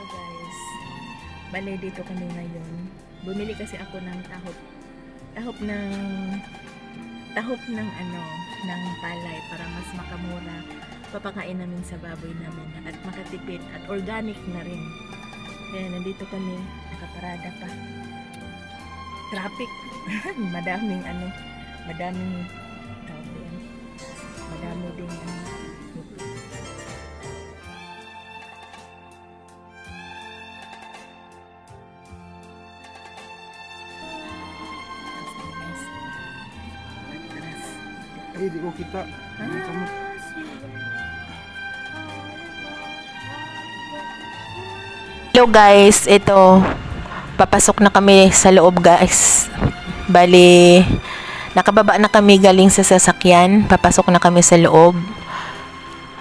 guys, bale dito kami ngayon. Bumili kasi ako ng tahop ng ng palay para mas makamura. Papakain namin sa baboy namin at makatipid at organic na rin. Kaya nandito kami, nakaparada pa. Traffic. madaming tawag yan. Madami ding Di ko kita. Hello guys, ito papasok na kami sa loob guys. Bali, nakababa na kami galing sa sasakyan. Papasok na kami sa loob.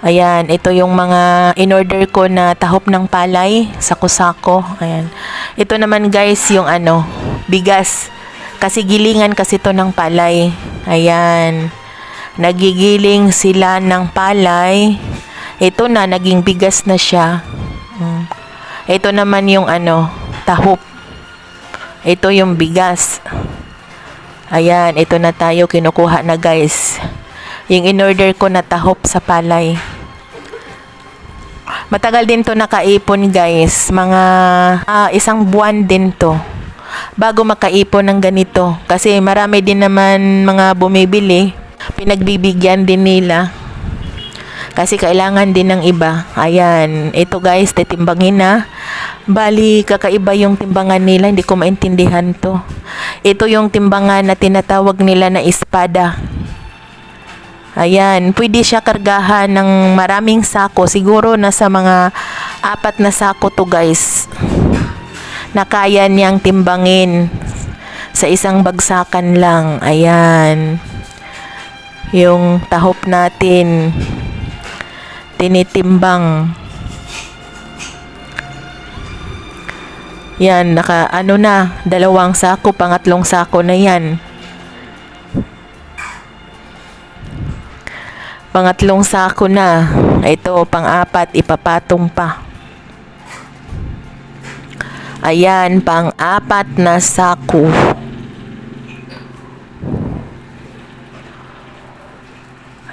Ayan, ito yung mga in-order ko na tahop ng palay, sako-sako. Ayan. Ito naman guys yung bigas. Kasi gilingan kasi to ng palay. Ayan. Nagigiling sila ng palay. Ito na, naging bigas na siya. Ito naman yung tahop. Ito yung bigas. Ayan, ito na tayo, kinukuha na guys. Yung in-order ko na tahop sa palay. Matagal din to nakaipon guys. Mga isang buwan din to bago makaipon ng ganito. Kasi marami din naman mga bumibili. Pinagbibigyan din nila. Kasi kailangan din ng iba. Ayan. Ito guys, titimbangin na. Bali, kakaiba yung timbangan nila. Hindi ko maintindihan to. Ito yung timbangan na tinatawag nila na espada. Ayan. Pwede siya kargahan ng maraming sako. Siguro nasa mga 4 na sako to guys. Na kaya niyang timbangin sa isang bagsakan lang. Ayan. Yung tahop natin tinitimbang. Yan, naka na, 2 sako, pangatlong sako na yan. Pangatlong sako na. Ito, pang-4, ipapatong pa. Ayan, pang-4 na sako.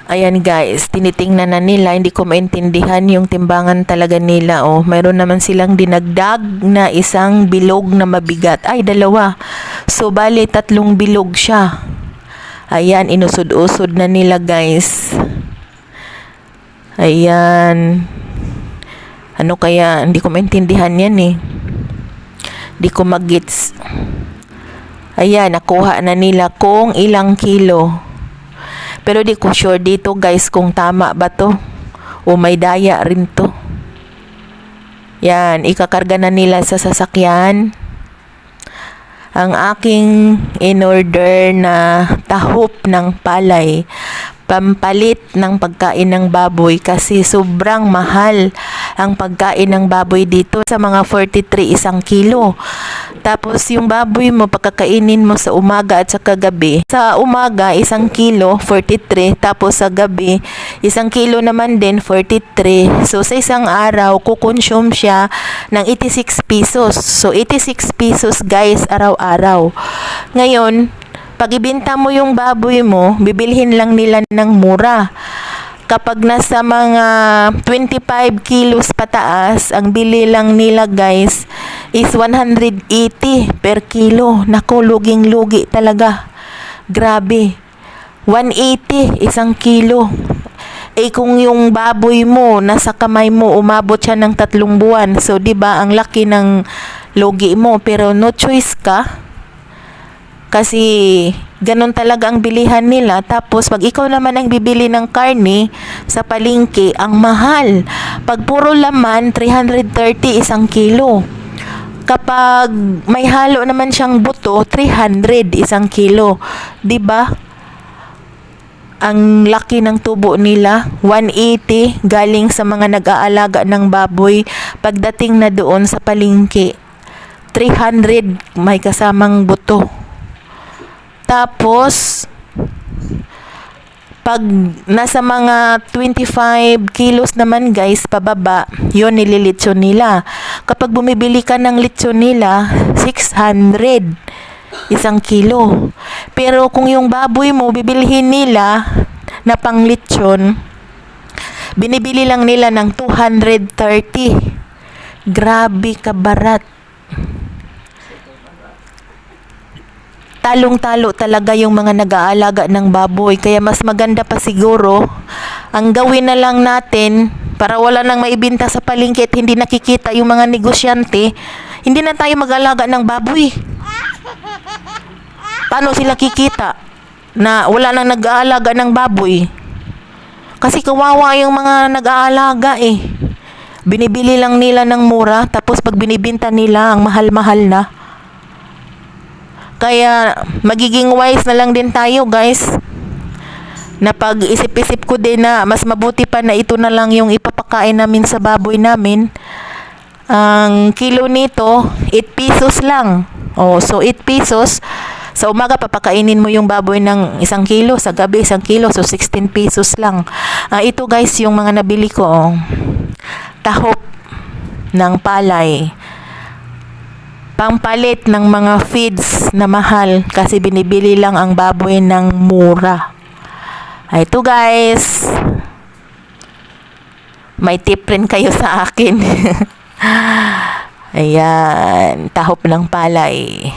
Ayan guys, tinitingnan na nila, hindi ko maintindihan yung timbangan talaga nila. Oh, mayroon naman silang dinagdag na isang bilog na mabigat. Ay, 2. So, bali 3 bilog siya. Ayan, inusod-usod na nila guys. Ayan. Ano kaya, hindi ko maintindihan yan eh. Hindi ko mag-gets. Ayan, nakuha na nila kung ilang kilo. Pero di ko sure dito guys kung tama ba to o may daya rin to. Yan, ikakarga na nila sa sasakyan. Ang aking in-order na tahop ng palay, pampalit ng pagkain ng baboy kasi sobrang mahal ang pagkain ng baboy dito. Sa mga 43 isang kilo. Tapos yung baboy mo pagkakainin mo sa umaga at sa kagabi. Sa umaga 1 kilo 43, tapos sa gabi 1 kilo naman din 43. So sa isang araw kukonsume siya ng 86 pesos. So 86 pesos guys araw-araw. Ngayon, pag ibenta mo yung baboy mo, bibilhin lang nila ng mura. Kapag nasa mga 25 kilos pataas, ang bili lang nila guys is 180 per kilo. Naku, luging-lugi talaga. Grabe. 180 1 kilo. Eh kung yung baboy mo nasa kamay mo umabot siya ng 3 buwan. So 'di ba ang laki ng lugi mo, pero no choice ka. Kasi ganun talaga ang bilihan nila. Tapos pag ikaw naman ang bibili ng karne sa palengke, ang mahal. Pag puro laman, 330 1 kilo. Kapag may halo naman siyang buto, 300 1 kilo. 'Di ba? Ang laki ng tubo nila, 180 galing sa mga nag-aalaga ng baboy. Pagdating na doon sa palengke, 300 may kasamang buto. Tapos Pag nasa mga 25 kilos naman guys, pababa, yun nililitsyon nila. Kapag bumibili ka ng litsyon nila, 600 isang kilo. Pero kung yung baboy mo, bibilhin nila na pang litsyon, binibili lang nila ng 230. Grabe kabarat. Talong-talo talaga yung mga nag-aalaga ng baboy. Kaya mas maganda pa siguro, ang gawin na lang natin, para wala nang maibinta sa palengke at hindi nakikita yung mga negosyante, hindi na tayo mag-alaga ng baboy. Paano sila kikita na wala nang nag-aalaga ng baboy? Kasi kawawa yung mga nag-aalaga eh. Binibili lang nila ng mura, tapos pag binibinta nila, ang mahal-mahal na. Kaya magiging wise na lang din tayo guys, na pag isip-isip ko din na mas mabuti pa na ito na lang yung ipapakain namin sa baboy namin. Ang kilo nito 8 pesos lang. So 8 pesos sa umaga papakainin mo yung baboy ng 1 kilo, sa gabi 1 kilo, so 16 pesos lang. Ito guys yung mga nabili ko. Tahop ng palay, pampalit ng mga feeds na mahal kasi binibili lang ang baboy ng mura. Ito guys, may tip rin kayo sa akin. Ayan, tahop ng palay.